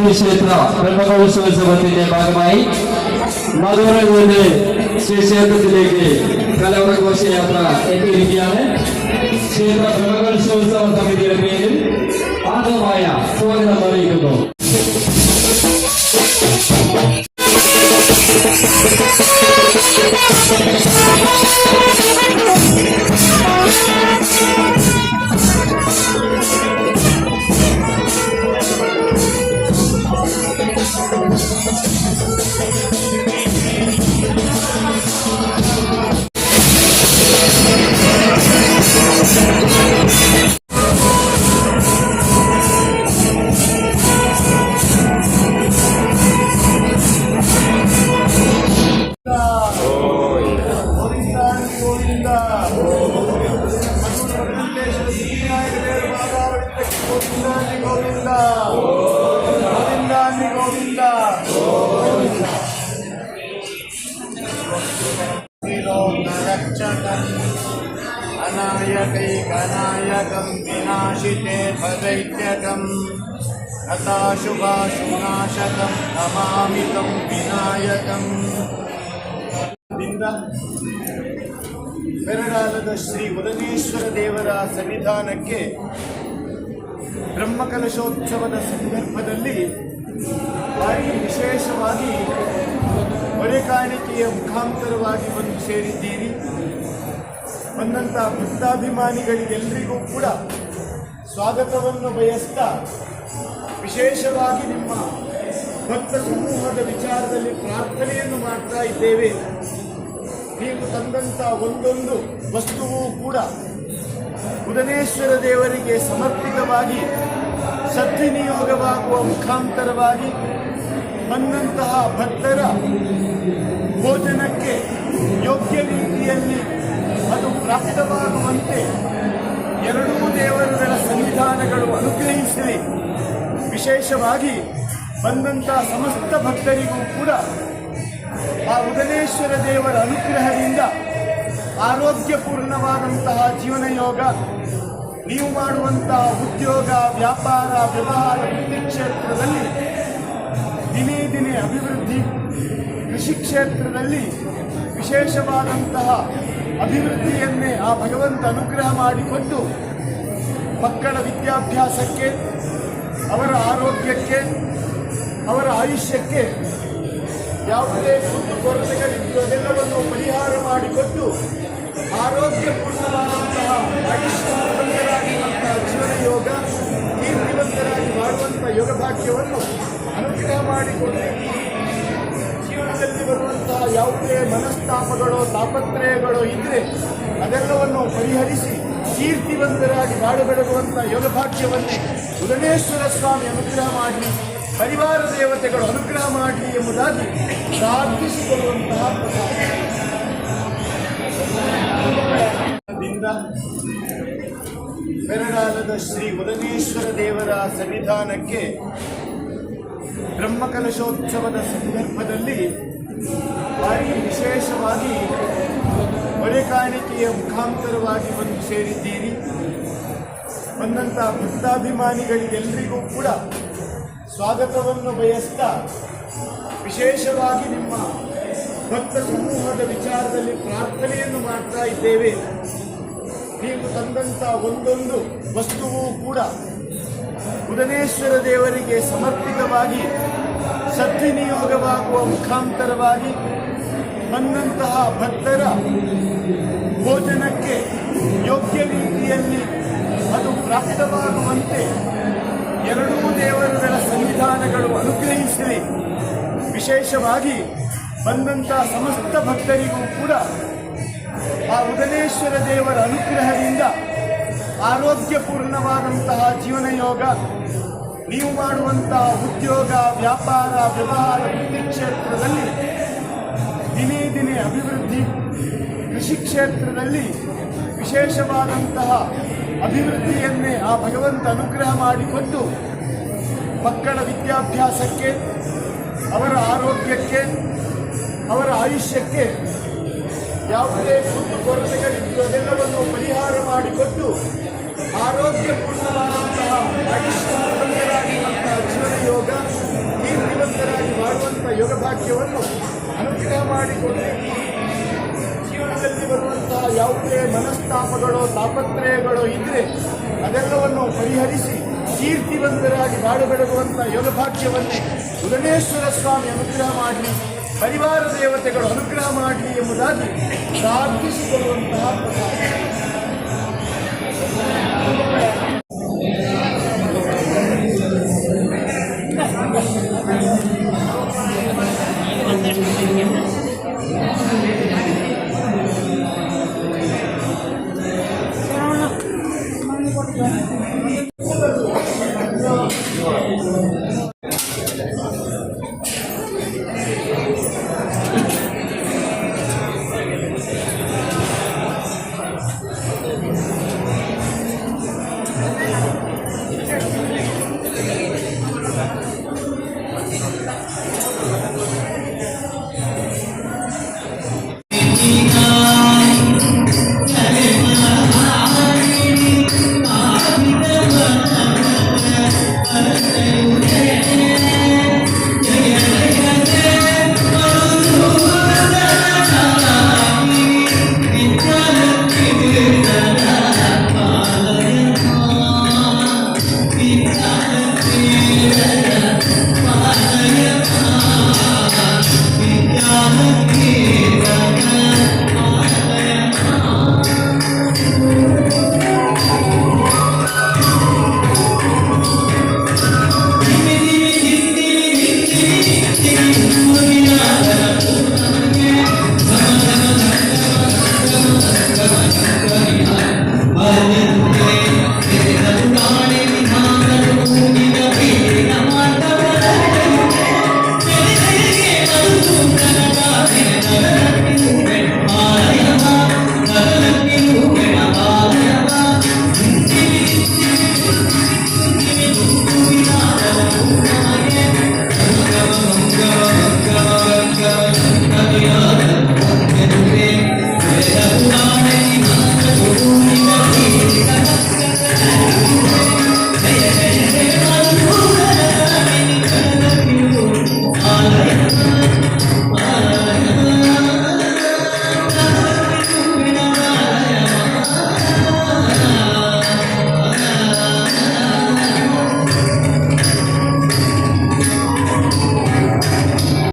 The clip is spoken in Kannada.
ദേവി ക്ഷേത്ര ബ്രഹ്മകോത്സവത്തിന്റെ ഭാഗമായി മധുരയിൽ നിന്ന് ശ്രീക്ഷേത്രത്തിലേക്ക് കലവറഘോഷയാത്ര എത്തിയിരിക്കുകയാണ്. ക്ഷേത്ര ബ്രഹ്മകോത്സവോത്സവ സമിതിയുടെ പേരിൽ ആദ്യമായ സ്വാഗതം അറിയിക്കുന്നു. अनायकं विनाशिते भदैत्यकं हताशुभाशुनाशकं नमामि तं विनायकं. ಬೆರಡಾಲದ ಶ್ರೀ ಉದನೇಶ್ವರ ದೇವರ ಸನ್ನಿಧಾನಕ್ಕೆ ಬ್ರಹ್ಮಕಲಶೋತ್ಸವದ ಸಂದರ್ಭದಲ್ಲಿ ಭಾರಿ ವಿಶೇಷವಾಗಿ ಹೊರೆ ಕಾಣಿಕೆಯ ಮುಖಾಂತರವಾಗಿ ಬಂದು ಸೇರಿದ್ದೀರಿ. ಬಂದಂಥ ಭಕ್ತಾಭಿಮಾನಿಗಳಿಗೆಲ್ಲರಿಗೂ ಕೂಡ ಸ್ವಾಗತವನ್ನು ಬಯಸ್ತಾ ವಿಶೇಷವಾಗಿ ನಿಮ್ಮ ಭಕ್ತ ಸಮೂಹದ ವಿಚಾರದಲ್ಲಿ ಪ್ರಾರ್ಥನೆಯನ್ನು ಮಾಡ್ತಾ ಇದ್ದೇವೆ. ನೀವು ತಂದಂಥ ಒಂದೊಂದು ವಸ್ತುವು ಕೂಡ ಉದನೇಶ್ವರ ದೇವರಿಗೆ ಸಮರ್ಪಿತವಾಗಿ ಸದ್ವಿನಿಯೋಗವಾಗುವ ಮುಖಾಂತರವಾಗಿ ಬಂದಂತಹ ಭಕ್ತರ ಭೋಜನಕ್ಕೆ ಯೋಗ್ಯ ರೀತಿಯಲ್ಲಿ ಅದು ಪ್ರಾಪ್ತವಾಗುವಂತೆ ಎರಡೂ ದೇವರುಗಳ ಸನ್ನಿಧಾನಗಳು ಅನುಗ್ರಹಿಸಲಿ. ವಿಶೇಷವಾಗಿ ಬಂದಂಥ ಸಮಸ್ತ ಭಕ್ತರಿಗೂ ಕೂಡ ಆ ಉದನೇಶ್ವರ ದೇವರ ಅನುಗ್ರಹದಿಂದ ಆರೋಗ್ಯಪೂರ್ಣವಾದಂತಹ ಜೀವನ ಯೋಗ, ನೀವು ಮಾಡುವಂತಹ ಉದ್ಯೋಗ, ವ್ಯಾಪಾರ, ವ್ಯವಹಾರ, ವೃತ್ತಿ ಕ್ಷೇತ್ರದಲ್ಲಿ ದಿನೇ ದಿನೇ ಅಭಿವೃದ್ಧಿ, ಕೃಷಿ ಕ್ಷೇತ್ರದಲ್ಲಿ ವಿಶೇಷವಾದಂತಹ ಅಭಿವೃದ್ಧಿಯನ್ನೇ ಆ ಭಗವಂತ ಅನುಗ್ರಹ ಮಾಡಿಕೊಟ್ಟು ಮಕ್ಕಳ ವಿದ್ಯಾಭ್ಯಾಸಕ್ಕೆ, ಅವರ ಆರೋಗ್ಯಕ್ಕೆ, ಅವರ ಆಯುಷ್ಯಕ್ಕೆ ಯಾವುದೇ ಕೊರತೆಗಳಿದ್ದು ಅದೆಲ್ಲವನ್ನು ಪರಿಹಾರ ಮಾಡಿಕೊಟ್ಟು ಆರೋಗ್ಯಪೂರ್ಣವಾದಂತಹ ಆಯುಷ್ಯವಂತರಾಗಿರುವಂತಹ ಜೀವನ ಯೋಗ, ಕೀರ್ತಿವಂತರಾಗಿ ಮಾಡುವಂಥ ಯೋಗಭಾಗ್ಯವನ್ನು ಅನುಗ್ರಹ ಮಾಡಿಕೊಟ್ಟು ಜೀವನದಲ್ಲಿ ಬರುವಂತಹ ಯಾವುದೇ ಮನಸ್ತಾಪಗಳು, ತಾಪತ್ರಯಗಳು ಇದ್ದರೆ ಅದೆಲ್ಲವನ್ನು ಪರಿಹರಿಸಿ ಕೀರ್ತಿವಂತರಾಗಿ ಬಾಳುಬೆಳಗುವಂಥ ಯೋಗಭಾಗ್ಯವನ್ನೇ ಉದನೇಶ್ವರ ಸ್ವಾಮಿ ಅನುಗ್ರಹ ಮಾಡಲಿ, ಪರಿವಾರ ದೇವತೆಗಳು ಅನುಗ್ರಹ ಮಾಡಲಿ ಎಂಬುದಾಗಿ ಪ್ರಾರ್ಥಿಸಿಕೊಳ್ಳುವಂತಹ ಬೆರಡಾಲದ ಶ್ರೀ ಉದನೇಶ್ವರ ದೇವರ ಸನ್ನಿಧಾನಕ್ಕೆ ಬ್ರಹ್ಮಕಲಶೋತ್ಸವದ ಸಂದರ್ಭದಲ್ಲಿ ಭಾರಿ ವಿಶೇಷವಾಗಿ ಹೊರೆ ಕಾಣಿಕೆಯ ಮುಖಾಂತರವಾಗಿ ಬಂದು ಸೇರಿದ್ದೀರಿ. ಬಂದಂಥ ಭಕ್ತಾಭಿಮಾನಿಗಳಿಗೆಲ್ಲರಿಗೂ ಕೂಡ ಸ್ವಾಗತವನ್ನು ಬಯಸ್ತಾ ವಿಶೇಷವಾಗಿ ನಿಮ್ಮ ಭಕ್ತ ಸಮೂಹದ ವಿಚಾರದಲ್ಲಿ ಪ್ರಾರ್ಥನೆಯನ್ನು ಮಾಡ್ತಾ ಇದ್ದೇವೆ. ನೀವು ತಂದಂಥ ಒಂದೊಂದು ವಸ್ತುವು ಕೂಡ ಉದನೇಶ್ವರ ದೇವರಿಗೆ ಸಮರ್ಪಿತವಾಗಿ ಸದ್ವಿನಿಯೋಗವಾಗುವ ಮುಖಾಂತರವಾಗಿ ಬಂದಂತಹ ಭಕ್ತರ ಭೋಜನಕ್ಕೆ ಯೋಗ್ಯ ರೀತಿಯಲ್ಲಿ ಅದು ಪ್ರಾಪ್ತವಾಗುವಂತೆ ಎರಡೂ ದೇವರುಗಳ ಸನ್ನಿಧಾನಗಳು ಅನುಗ್ರಹಿಸಲಿ. ವಿಶೇಷವಾಗಿ ಬಂದಂಥ ಸಮಸ್ತ ಭಕ್ತರಿಗೂ ಕೂಡ ಆ ಉದನೇಶ್ವರ ದೇವರ ಅನುಗ್ರಹದಿಂದ ಆರೋಗ್ಯಪೂರ್ಣವಾದಂತಹ ಜೀವನ ಯೋಗ, ನೀವು ಮಾಡುವಂತಹ ಉದ್ಯೋಗ, ವ್ಯಾಪಾರ, ವ್ಯವಹಾರ, ವೃತ್ತಿ ಕ್ಷೇತ್ರದಲ್ಲಿ ದಿನೇ ದಿನೇ ಅಭಿವೃದ್ಧಿ, ಕೃಷಿ ಕ್ಷೇತ್ರದಲ್ಲಿ ವಿಶೇಷವಾದಂತಹ ಅಭಿವೃದ್ಧಿಯನ್ನೇ ಆ ಭಗವಂತ ಅನುಗ್ರಹ ಮಾಡಿಕೊಟ್ಟು ಮಕ್ಕಳ ವಿದ್ಯಾಭ್ಯಾಸಕ್ಕೆ, ಅವರ ಆರೋಗ್ಯಕ್ಕೆ, ಅವರ ಆಯುಷ್ಯಕ್ಕೆ ಯಾವುದೇ ಕೊರತೆಗಳಿದ್ದು ಅದೆಲ್ಲವನ್ನು ಪರಿಹಾರ ಮಾಡಿಕೊಟ್ಟು ಆರೋಗ್ಯಪೂರ್ಣವಾದಂತಹ ಆಯುಷ್ಯವಂತರಾಗಿರುವಂತಹ ಜೀವನ ಯೋಗ, ಯೋಗ ಭಾಗ್ಯವನ್ನು ಅನುಗ್ರಹ ಮಾಡಿಕೊಡಿ. ಜೀವನದಲ್ಲಿ ಬರುವಂತಹ ಯಾವುದೇ ಮನಸ್ತಾಪಗಳು ತಾಪತ್ರಯಗಳು ಇದ್ದರೆ ಅದೆಲ್ಲವನ್ನು ಪರಿಹರಿಸಿ ಕೀರ್ತಿವಂತರಾಗಿ ಬಾಳು ಬೆಳಗುವಂತಹ ಯೋಗ ಭಾಗ್ಯವನ್ನೇ ಉದನೇಶ್ವರ ಸ್ವಾಮಿ ಅನುಗ್ರಹ ಮಾಡಲಿ, ಪರಿವಾರ ದೇವತೆಗಳು ಅನುಗ್ರಹ ಮಾಡಲಿ ಎಂಬುದಾಗಿ ಪ್ರಾರ್ಥಿಸಿಕೊಳ್ಳುವಂತಹ ಪ್ರಸಾದ.